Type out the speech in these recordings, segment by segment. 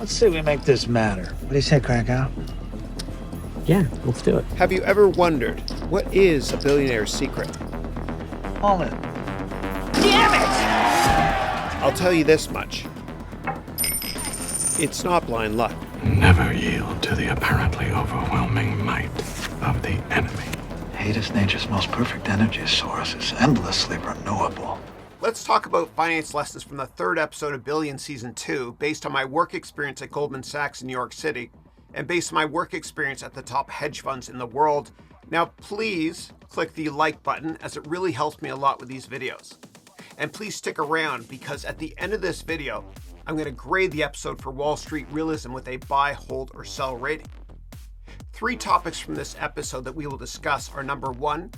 Let's see if we make this matter. What do you say, Krakow? Yeah, let's do it. Have you ever wondered, what is a billionaire's secret? All in. Damn it! I'll tell you this much. It's not blind luck. Never yield to the apparently overwhelming might of the enemy. Hate is nature's most perfect energy source. It's endlessly renewable. Let's talk about finance lessons from the third episode of Billions Season 2, based on my work experience at Goldman Sachs in New York City, and based on my work experience at the top hedge funds in the world. Now, please click the like button, as it really helps me a lot with these videos. And please stick around, because at the end of this video, I'm going to grade the episode for Wall Street realism with a buy, hold, or sell rating. 3 topics from this episode that we will discuss are: number 1,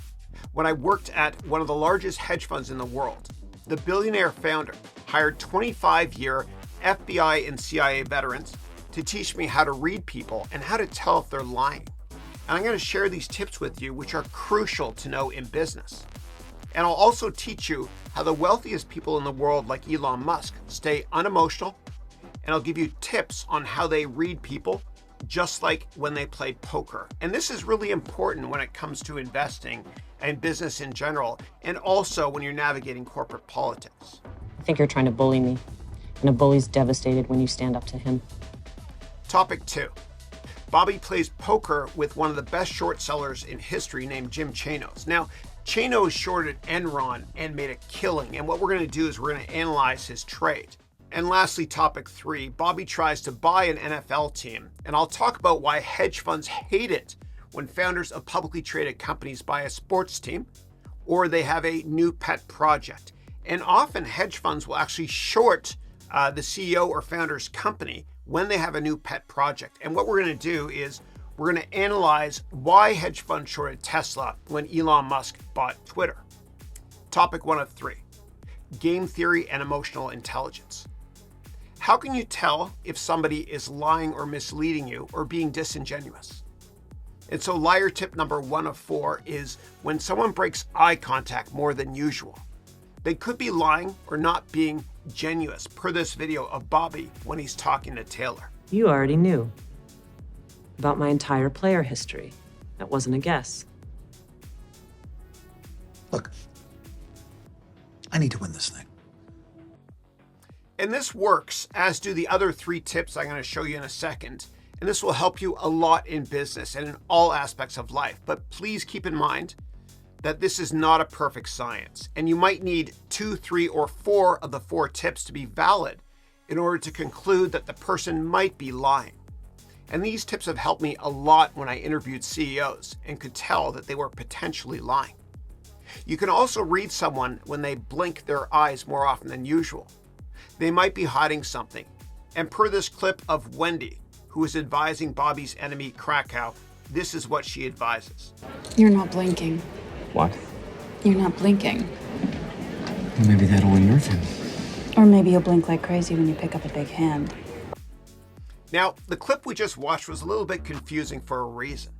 when I worked at one of the largest hedge funds in the world, the billionaire founder hired 25-year FBI and CIA veterans to teach me how to read people and how to tell if they're lying. And I'm going to share these tips with you, which are crucial to know in business. And I'll also teach you how the wealthiest people in the world, like Elon Musk, stay unemotional. And I'll give you tips on how they read people, just like when they play poker. And this is really important when it comes to investing and business in general, and also when you're navigating corporate politics. I think you're trying to bully me, and a bully's devastated when you stand up to him. Topic 2. Bobby plays poker with one of the best short sellers in history named Jim Chanos. Now, Chanos shorted Enron and made a killing, and what we're going to do is we're going to analyze his trade. And lastly, topic 3, Bobby tries to buy an NFL team, and I'll talk about why hedge funds hate it when founders of publicly traded companies buy a sports team or they have a new pet project. And often hedge funds will actually short the CEO or founder's company when they have a new pet project. And what we're going to do is we're going to analyze why hedge funds shorted Tesla when Elon Musk bought Twitter. Topic 1 of 3, game theory and emotional intelligence. How can you tell if somebody is lying or misleading you or being disingenuous? And so liar tip number 1 of 4 is when someone breaks eye contact more than usual. They could be lying or not being genuine, per this video of Bobby when he's talking to Taylor. You already knew about my entire player history. That wasn't a guess. Look, I need to win this thing. And this works, as do the other 3 tips I'm going to show you in a second. And this will help you a lot in business and in all aspects of life. But please keep in mind that this is not a perfect science. And you might need 2, 3, or 4 of the 4 tips to be valid in order to conclude that the person might be lying. And these tips have helped me a lot when I interviewed CEOs and could tell that they were potentially lying. You can also read someone when they blink their eyes more often than usual. They might be hiding something. And per this clip of Wendy, who is advising Bobby's enemy Krakow, this is what she advises. You're not blinking. What? You're not blinking. Well, maybe that'll unnerve him. Or maybe you'll blink like crazy when you pick up a big hand. Now, the clip we just watched was a little bit confusing for a reason.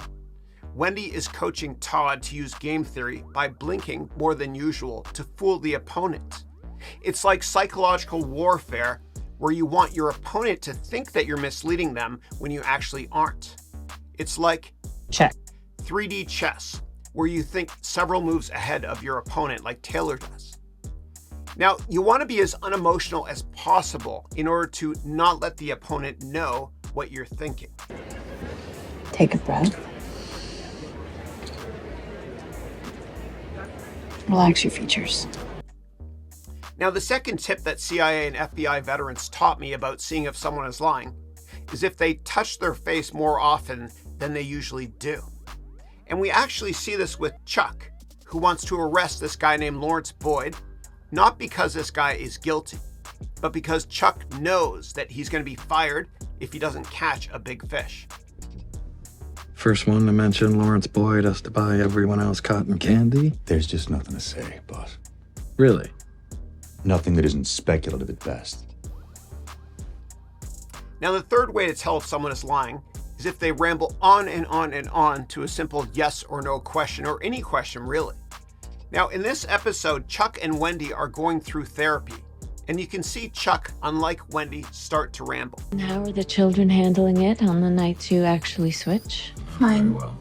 Wendy is coaching Todd to use game theory by blinking more than usual to fool the opponent. It's like psychological warfare, where you want your opponent to think that you're misleading them when you actually aren't. It's like Check. 3D chess, where you think several moves ahead of your opponent like Taylor does. Now, you want to be as unemotional as possible in order to not let the opponent know what you're thinking. Take a breath. Relax your features. Now, the second tip that CIA and FBI veterans taught me about seeing if someone is lying is if they touch their face more often than they usually do. And we actually see this with Chuck, who wants to arrest this guy named Lawrence Boyd, not because this guy is guilty, but because Chuck knows that he's going to be fired if he doesn't catch a big fish. First one to mention Lawrence Boyd has to buy everyone else cotton candy? There's just nothing to say, boss. Really? Nothing that isn't speculative at best. Now, the third way to tell if someone is lying is if they ramble on and on and on to a simple yes or no question, or any question really. Now, in this episode, Chuck and Wendy are going through therapy, And you can see Chuck, unlike Wendy, start to ramble. And how are the children handling it on the nights you actually switch? Very Fine. well.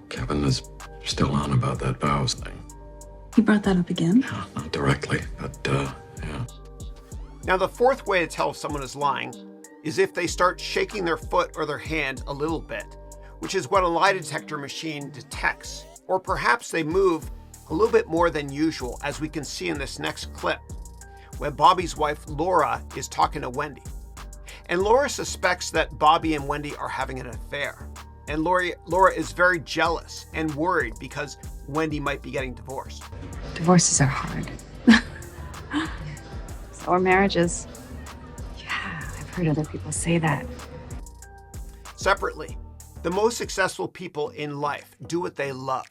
Kevin is still on about that vows thing. He brought that up again? Yeah, not directly, but, yeah. Now, the fourth way to tell if someone is lying is if they start shaking their foot or their hand a little bit, which is what a lie detector machine detects. Or perhaps they move a little bit more than usual, as we can see in this next clip, where Bobby's wife, Laura, is talking to Wendy. And Laura suspects that Bobby and Wendy are having an affair. And Laura is very jealous and worried because Wendy might be getting divorced. Divorces are hard. So are marriages. Yeah, I've heard other people say that. Separately, the most successful people in life do what they love.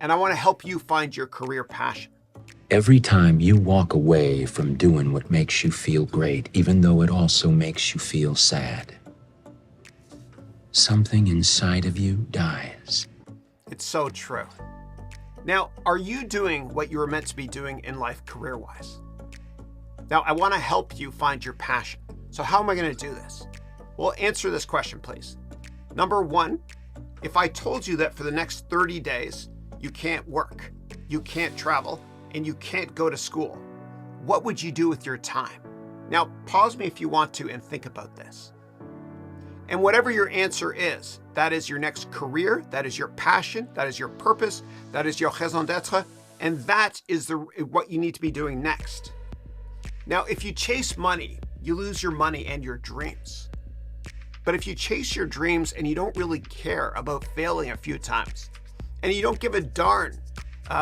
And I want to help you find your career passion. Every time you walk away from doing what makes you feel great, even though it also makes you feel sad, something inside of you dies. It's so true. Now, are you doing what you were meant to be doing in life career-wise? Now, I want to help you find your passion. So how am I going to do this? Well, answer this question, please. Number one, if I told you that for the next 30 days, you can't work, you can't travel, and you can't go to school, what would you do with your time? Now, pause me if you want to and think about this. And whatever your answer is, that is your next career, that is your passion, that is your purpose, that is your raison d'être, and that is what you need to be doing next. Now, if you chase money, you lose your money and your dreams. But if you chase your dreams and you don't really care about failing a few times, and you don't give a darn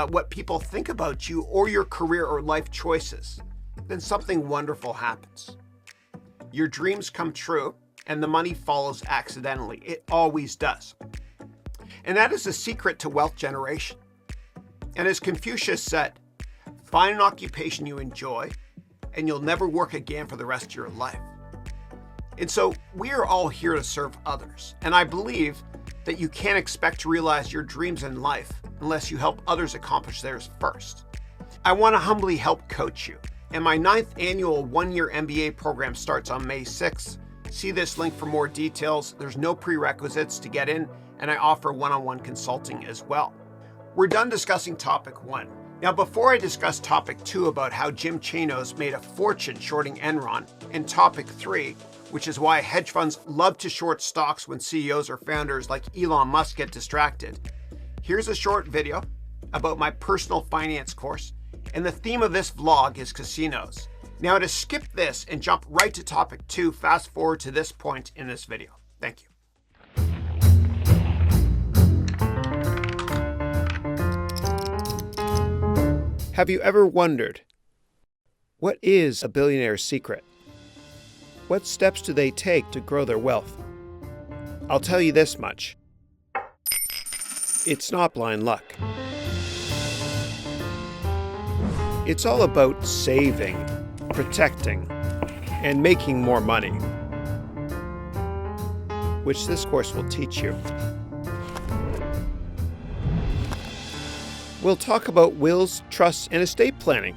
what people think about you or your career or life choices, then something wonderful happens. Your dreams come true, and the money follows accidentally. It always does. And that is the secret to wealth generation. And as Confucius said, find an occupation you enjoy, and you'll never work again for the rest of your life. And so we are all here to serve others. And I believe that you can't expect to realize your dreams in life unless you help others accomplish theirs first. I want to humbly help coach you. And my 9th annual one-year MBA program starts on May 6th. See this link for more details. There's no prerequisites to get in, and I offer one-on-one consulting as well. We're done discussing topic 1. Now, before I discuss topic 2 about how Jim Chanos made a fortune shorting Enron, and topic 3, which is why hedge funds love to short stocks when CEOs or founders like Elon Musk get distracted, here's a short video about my personal finance course, and the theme of this vlog is casinos. Now, to skip this and jump right to topic 2, fast forward to this point in this video. Thank you. Have you ever wondered, what is a billionaire's secret? What steps do they take to grow their wealth? I'll tell you this much. It's not blind luck. It's all about saving, protecting, and making more money, which this course will teach you. We'll talk about wills, trusts, and estate planning,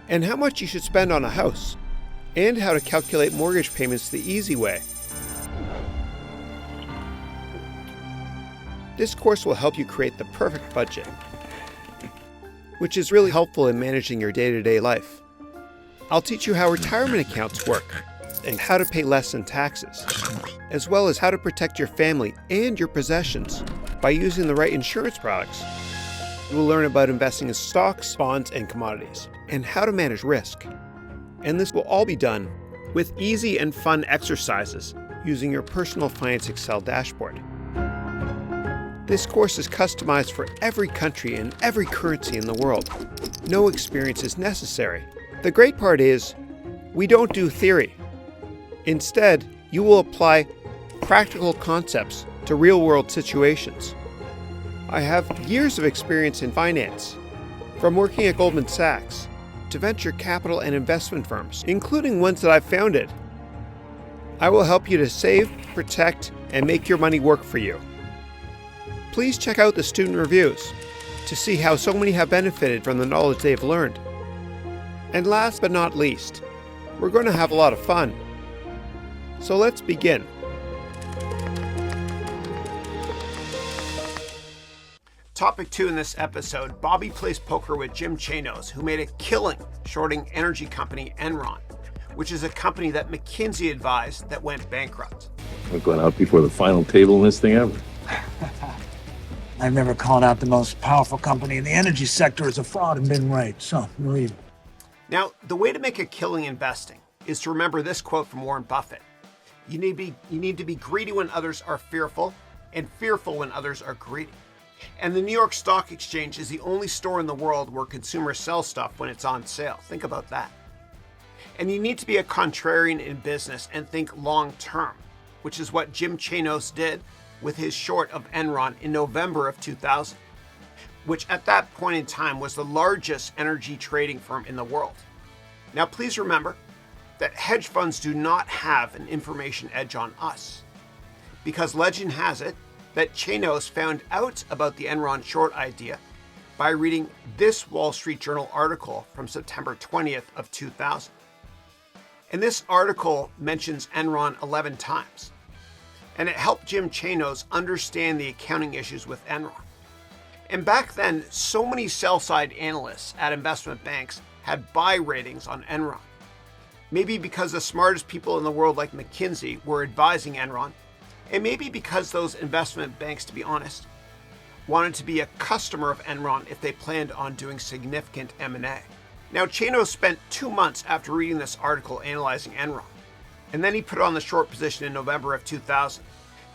and how much you should spend on a house, and how to calculate mortgage payments the easy way. This course will help you create the perfect budget, which is really helpful in managing your day-to-day life. I'll teach you how retirement accounts work, and how to pay less in taxes, as well as how to protect your family and your possessions by using the right insurance products. You will learn about investing in stocks, bonds, and commodities, and how to manage risk. And this will all be done with easy and fun exercises using your personal finance Excel dashboard. This course is customized for every country and every currency in the world. No experience is necessary. The great part is, we don't do theory. Instead, you will apply practical concepts to real-world situations. I have years of experience in finance, from working at Goldman Sachs to venture capital and investment firms, including ones that I've founded. I will help you to save, protect, and make your money work for you. Please check out the student reviews to see how so many have benefited from the knowledge they've learned. And last but not least, we're going to have a lot of fun. So let's begin. Topic 2 in this episode, Bobby plays poker with Jim Chanos, who made a killing shorting energy company Enron, which is a company that McKinsey advised that went bankrupt. We're going out before the final table in this thing ever. I've never called out the most powerful company in the energy sector as a fraud and been right, so believe it. Now, the way to make a killing investing is to remember this quote from Warren Buffett. You need to be greedy when others are fearful, and fearful when others are greedy. And the New York Stock Exchange is the only store in the world where consumers sell stuff when it's on sale. Think about that. And you need to be a contrarian in business and think long term, which is what Jim Chanos did with his short of Enron in November of 2000, which at that point in time was the largest energy trading firm in the world. Now, please remember that hedge funds do not have an information edge on us, because legend has it that Chanos found out about the Enron short idea by reading this Wall Street Journal article from September 20th of 2000. And this article mentions Enron 11 times, and it helped Jim Chanos understand the accounting issues with Enron. And back then, so many sell-side analysts at investment banks had buy ratings on Enron. Maybe because the smartest people in the world like McKinsey were advising Enron, and maybe because those investment banks, to be honest, wanted to be a customer of Enron if they planned on doing significant M&A. Now, Chanos spent 2 months after reading this article analyzing Enron, and then he put on the short position in November of 2000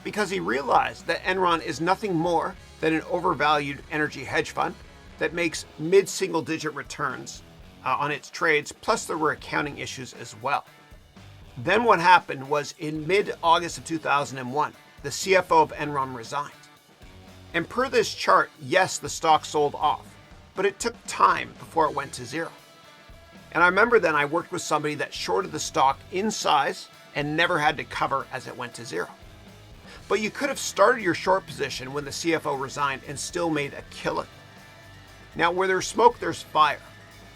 because he realized that Enron is nothing more than an overvalued energy hedge fund that makes mid-single-digit returns on its trades, plus there were accounting issues as well. Then what happened was in mid-August of 2001, the CFO of Enron resigned. And per this chart, yes, the stock sold off, but it took time before it went to zero. And I remember then I worked with somebody that shorted the stock in size and never had to cover as it went to zero. But you could have started your short position when the CFO resigned and still made a killing. Now, where there's smoke, there's fire.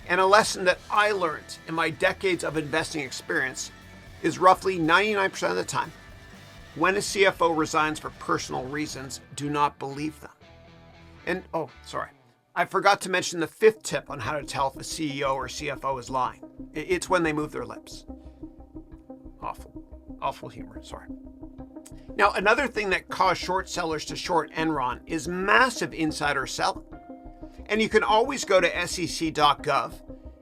And a lesson that I learned in my decades of investing experience is roughly 99% of the time, when a CFO resigns for personal reasons, do not believe them. And, I forgot to mention the 5th tip on how to tell if a CEO or CFO is lying. It's when they move their lips. Awful humor, sorry. Now, another thing that caused short sellers to short Enron is massive insider selling. And you can always go to sec.gov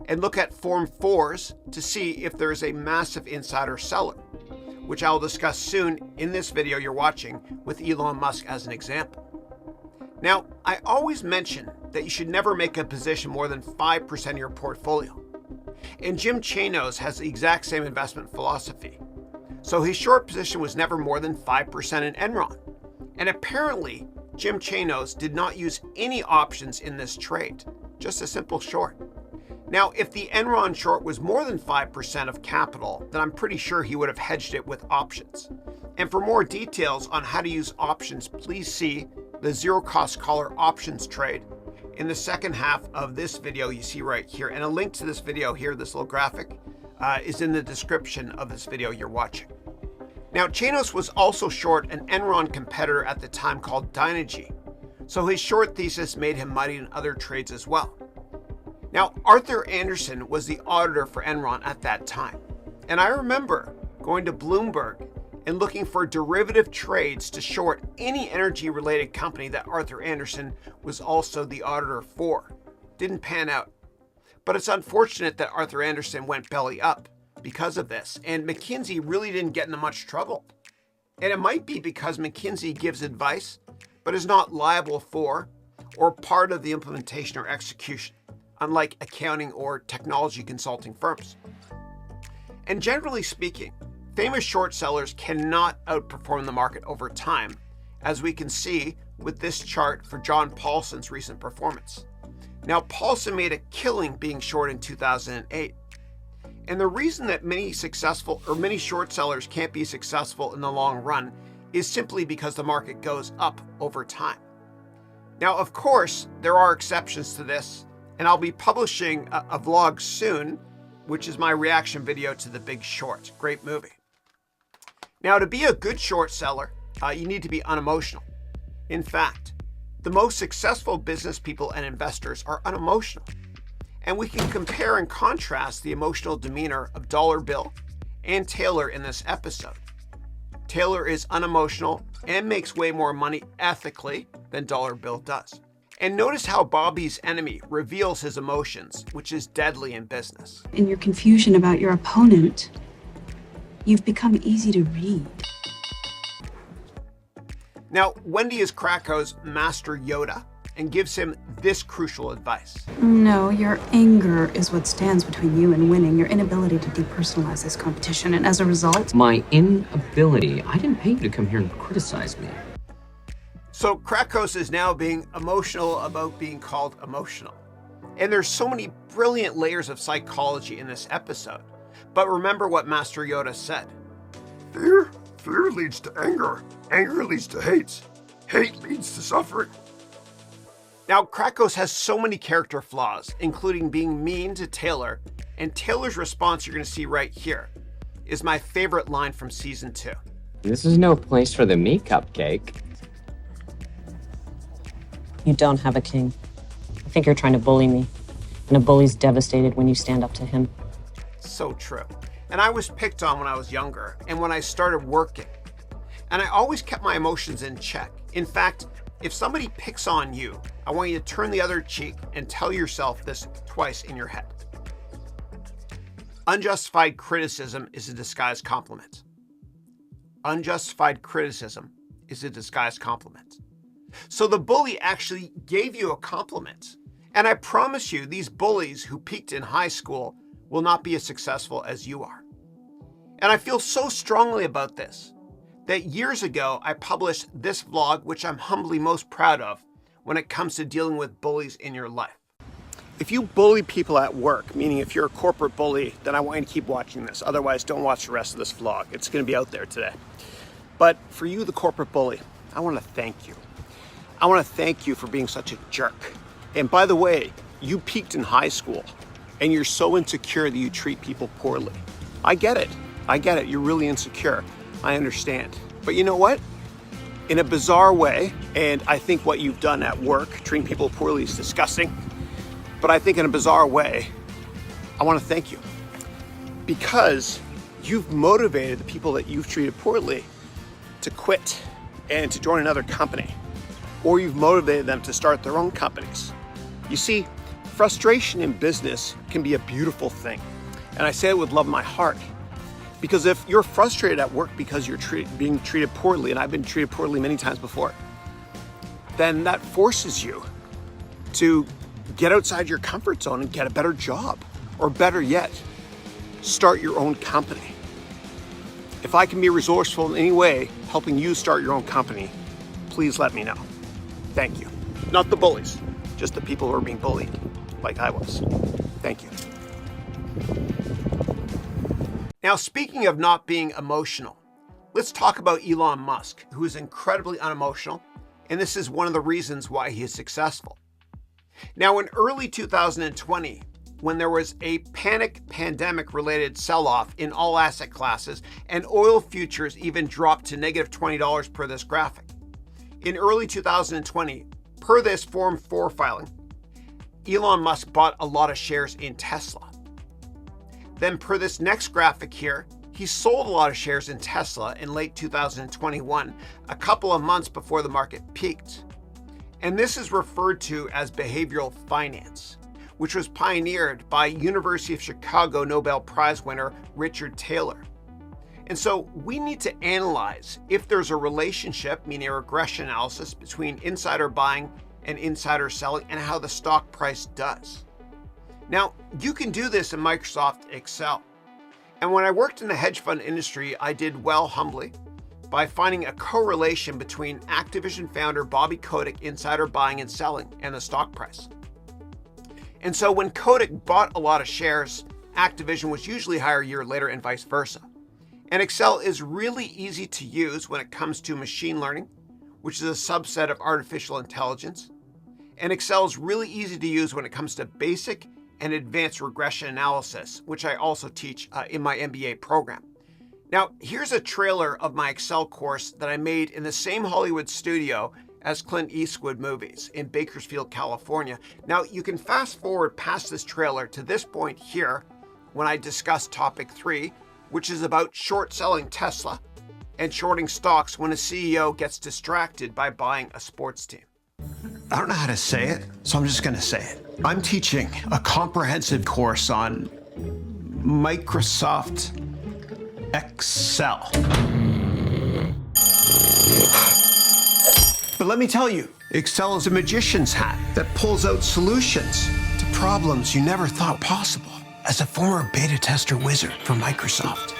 and look at Form 4s to see if there is a massive insider seller, which I will discuss soon in this video you're watching with Elon Musk as an example. Now, I always mention that you should never make a position more than 5% of your portfolio. And Jim Chanos has the exact same investment philosophy. So his short position was never more than 5% in Enron. And apparently, Jim Chanos did not use any options in this trade, just a simple short. Now, if the Enron short was more than 5% of capital, then I'm pretty sure he would have hedged it with options. And for more details on how to use options, please see the zero-cost collar options trade in the second half of this video you see right here. And a link to this video here, this little graphic, is in the description of this video you're watching. Now, Chanos was also short an Enron competitor at the time called Dynegy, so his short thesis made him money in other trades as well. Now, Arthur Andersen was the auditor for Enron at that time, and I remember going to Bloomberg and looking for derivative trades to short any energy-related company that Arthur Andersen was also the auditor for. Didn't pan out. But it's unfortunate that Arthur Andersen went belly up because of this, and McKinsey really didn't get into much trouble. And it might be because McKinsey gives advice, but is not liable for or part of the implementation or execution, unlike accounting or technology consulting firms. And generally speaking, famous short sellers cannot outperform the market over time, as we can see with this chart for John Paulson's recent performance. Now, Paulson made a killing being short in 2008. And the reason that many short sellers can't be successful in the long run is simply because the market goes up over time. Now, of course, there are exceptions to this, and I'll be publishing a vlog soon which is my reaction video to The Big Short. Great movie. Now, to be a good short seller, you need to be unemotional. In fact, the most successful business people and investors are unemotional. And we can compare and contrast the emotional demeanor of Dollar Bill and Taylor in this episode. Taylor is unemotional and makes way more money ethically than Dollar Bill does. And notice how Bobby's enemy reveals his emotions, which is deadly in business. In your confusion about your opponent, you've become easy to read. Now, Wendy is Krakow's master Yoda and gives him this crucial advice. No, your anger is what stands between you and winning, your inability to depersonalize this competition, and as a result... My inability? I didn't pay you to come here and criticize me. So Krakos is now being emotional about being called emotional. And there's so many brilliant layers of psychology in this episode. But remember what Master Yoda said. Fear leads to anger. Anger leads to hate. Hate leads to suffering. Now, Krakos has so many character flaws, including being mean to Taylor, and Taylor's response you're going to see right here is my favorite line from season 2. This is no place for the me cupcake. You don't have a king. I think you're trying to bully me. And a bully's devastated when you stand up to him. So true. And I was picked on when I was younger and when I started working. And I always kept my emotions in check. In fact, if somebody picks on you, I want you to turn the other cheek and tell yourself this twice in your head. Unjustified criticism is a disguised compliment. Unjustified criticism is a disguised compliment. So the bully actually gave you a compliment. And I promise you, these bullies who peaked in high school will not be as successful as you are. And I feel so strongly about this that years ago, I published this vlog, which I'm humbly most proud of when it comes to dealing with bullies in your life. If you bully people at work, meaning if you're a corporate bully, then I want you to keep watching this. Otherwise, don't watch the rest of this vlog. It's going to be out there today. But for you, the corporate bully, I want to thank you. I want to thank you for being such a jerk. And by the way, you peaked in high school and you're so insecure that you treat people poorly. I get it. I get it. You're really insecure. I understand. But you know what? In a bizarre way, and I think what you've done at work, treating people poorly, is disgusting. But I think in a bizarre way, I want to thank you. Because you've motivated the people that you've treated poorly to quit and to join another company. Or you've motivated them to start their own companies. You see, frustration in business can be a beautiful thing. And I say it with love in my heart. Because if you're frustrated at work because you're being treated poorly, and I've been treated poorly many times before, then that forces you to get outside your comfort zone and get a better job. Or better yet, start your own company. If I can be resourceful in any way, helping you start your own company, please let me know. Thank you. Not the bullies, just the people who are being bullied, like I was. Thank you. Now, speaking of not being emotional, let's talk about Elon Musk, who is incredibly unemotional, and this is one of the reasons why he is successful. Now, in early 2020, when there was a panic pandemic-related sell-off in all asset classes, and oil futures even dropped to negative $20 per this graphic. In early 2020, per this Form 4 filing, Elon Musk bought a lot of shares in Tesla. Then per this next graphic here, he sold a lot of shares in Tesla in late 2021, a couple of months before the market peaked. And this is referred to as behavioral finance, which was pioneered by University of Chicago Nobel Prize winner Richard Taylor. And so we need to analyze if there's a relationship, meaning a regression analysis, between insider buying and insider selling and how the stock price does. Now, you can do this in Microsoft Excel. And when I worked in the hedge fund industry, I did well humbly by finding a correlation between Activision founder Bobby Kotick insider buying and selling and the stock price. And so when Kotick bought a lot of shares, Activision was usually higher a year later and vice versa. And Excel is really easy to use when it comes to machine learning, which is a subset of artificial intelligence. And Excel is really easy to use when it comes to basic and advanced regression analysis, which I also teach in my MBA program. Now, here's a trailer of my Excel course that I made in the same Hollywood studio as Clint Eastwood movies in Bakersfield, California. Now, you can fast forward past this trailer to this point here when I discuss topic 3, which is about short selling Tesla and shorting stocks when a CEO gets distracted by buying a sports team. I don't know how to say it, so I'm just going to say it. I'm teaching a comprehensive course on Microsoft Excel. But let me tell you, Excel is a magician's hat that pulls out solutions to problems you never thought possible. As a former beta tester wizard for Microsoft,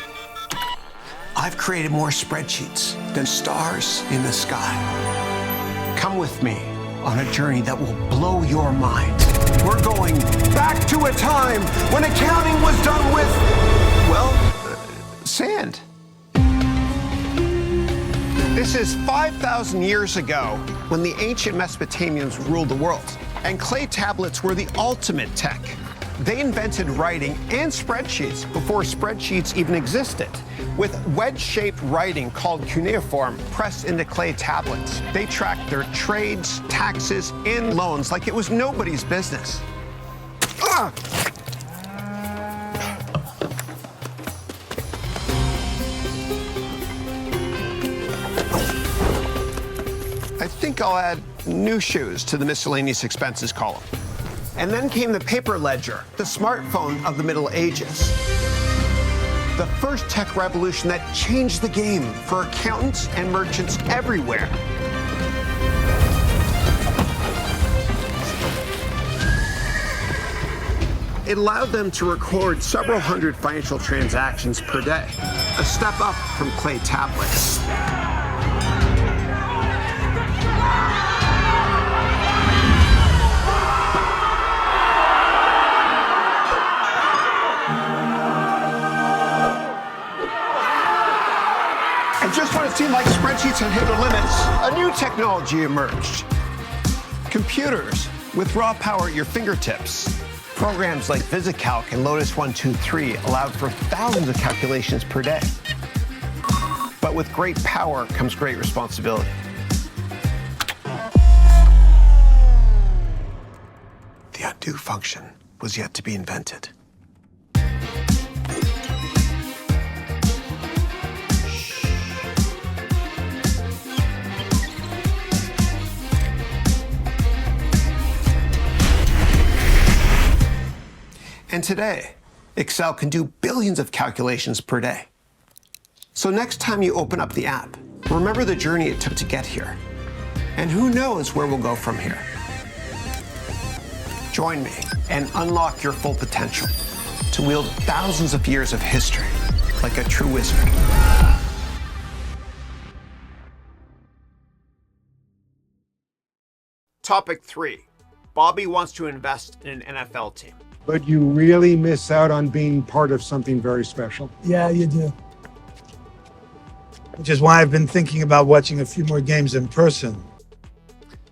I've created more spreadsheets than stars in the sky. Come with me on a journey that will blow your mind. We're going back to a time when accounting was done with, well, sand. This is 5,000 years ago when the ancient Mesopotamians ruled the world, and clay tablets were the ultimate tech. They invented writing and spreadsheets before spreadsheets even existed, with wedge-shaped writing called cuneiform pressed into clay tablets. They tracked their trades, taxes, and loans like it was nobody's business. Ah! I think I'll add new shoes to the miscellaneous expenses column. And then came the paper ledger, the smartphone of the Middle Ages. The first tech revolution that changed the game for accountants and merchants everywhere. It allowed them to record several hundred financial transactions per day, a step up from clay tablets. And just when it seemed like spreadsheets had hit their limits, a new technology emerged. Computers with raw power at your fingertips. Programs like VisiCalc and Lotus 123 allowed for thousands of calculations per day. But with great power comes great responsibility. The undo function was yet to be invented. And today, Excel can do billions of calculations per day. So next time you open up the app, remember the journey it took to get here. And who knows where we'll go from here. Join me and unlock your full potential to wield thousands of years of history like a true wizard. Topic 3. Bobby wants to invest in an NFL team. But you really miss out on being part of something very special. Yeah, you do. Which is why I've been thinking about watching a few more games in person.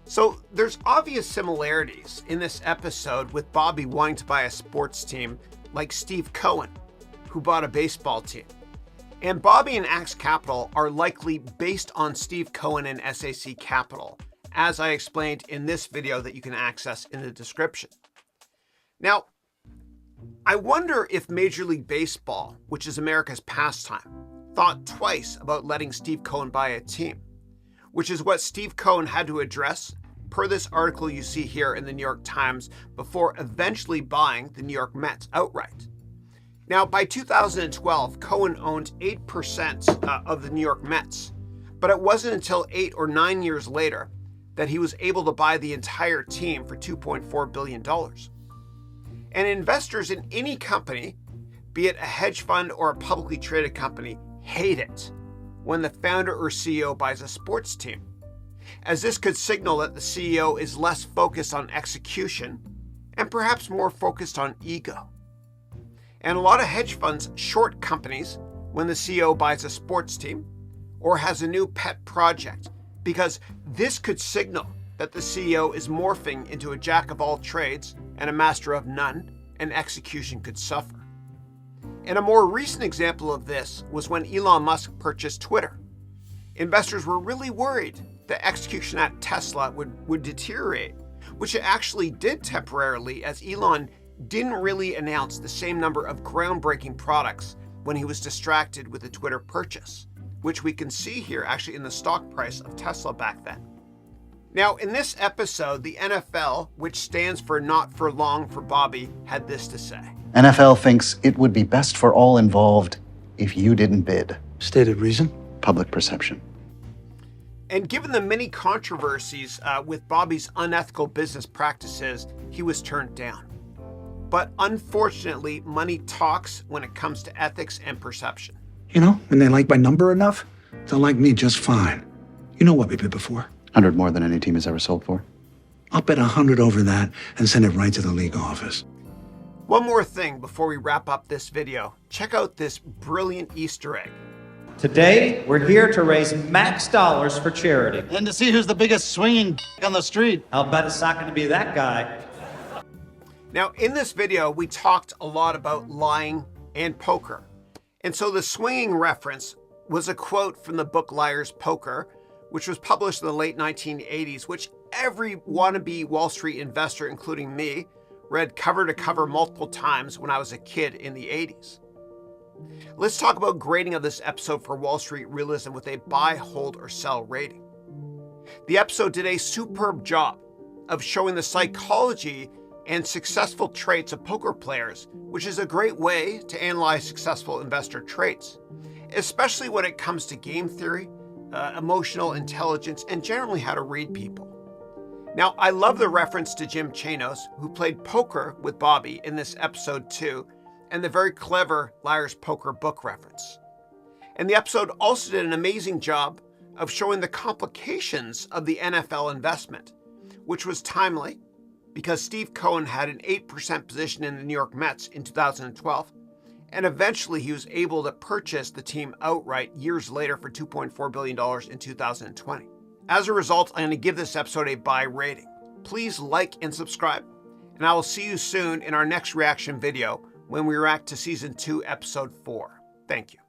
So there's obvious similarities in this episode with Bobby wanting to buy a sports team like Steve Cohen, who bought a baseball team. And Bobby and Axe Capital are likely based on Steve Cohen and SAC Capital, as I explained in this video that you can access in the description. Now, I wonder if Major League Baseball, which is America's pastime, thought twice about letting Steve Cohen buy a team, which is what Steve Cohen had to address per this article you see here in the New York Times before eventually buying the New York Mets outright. Now, by 2012, Cohen owned 8% of the New York Mets, but it wasn't until 8 or 9 years later that he was able to buy the entire team for $2.4 billion. And investors in any company, be it a hedge fund or a publicly traded company, hate it when the founder or CEO buys a sports team, as this could signal that the CEO is less focused on execution and perhaps more focused on ego. And a lot of hedge funds short companies when the CEO buys a sports team or has a new pet project, because this could signal that the CEO is morphing into a jack of all trades and a master of none, and execution could suffer. And a more recent example of this was when Elon Musk purchased Twitter. Investors were really worried that execution at Tesla would deteriorate, which it actually did temporarily, as Elon didn't really announce the same number of groundbreaking products when he was distracted with the Twitter purchase, which we can see here actually in the stock price of Tesla back then. Now, in this episode, the NFL, which stands for Not for Long for Bobby, had this to say. NFL thinks it would be best for all involved if you didn't bid. Stated reason? Public perception. And given the many controversies with Bobby's unethical business practices, he was turned down. But unfortunately, money talks when it comes to ethics and perception. You know, when they like my number enough, they'll like me just fine. You know what we bid before? 100 more than any team has ever sold for. I'll bet 100 over that and send it right to the league office. One more thing before we wrap up this video. Check out this brilliant Easter egg. Today, we're here to raise max dollars for charity. And to see who's the biggest swinging on the street. I'll bet it's not going to be that guy. Now, in this video, we talked a lot about lying and poker. And so the swinging reference was a quote from the book Liar's Poker, which was published in the late 1980s, which every wannabe Wall Street investor, including me, read cover to cover multiple times when I was a kid in the 80s. Let's talk about grading of this episode for Wall Street Realism with a buy, hold, or sell rating. The episode did a superb job of showing the psychology and successful traits of poker players, which is a great way to analyze successful investor traits, especially when it comes to game theory, emotional intelligence, and generally how to read people. Now, I love the reference to Jim Chanos, who played poker with Bobby in this episode too, and the very clever Liar's Poker book reference. And the episode also did an amazing job of showing the complications of the NFL investment, which was timely because Steve Cohen had an 8% position in the New York Mets in 2012, and eventually he was able to purchase the team outright years later for $2.4 billion in 2020. As a result, I'm going to give this episode a buy rating. Please like and subscribe, and I will see you soon in our next reaction video when we react to Season 2, Episode 4. Thank you.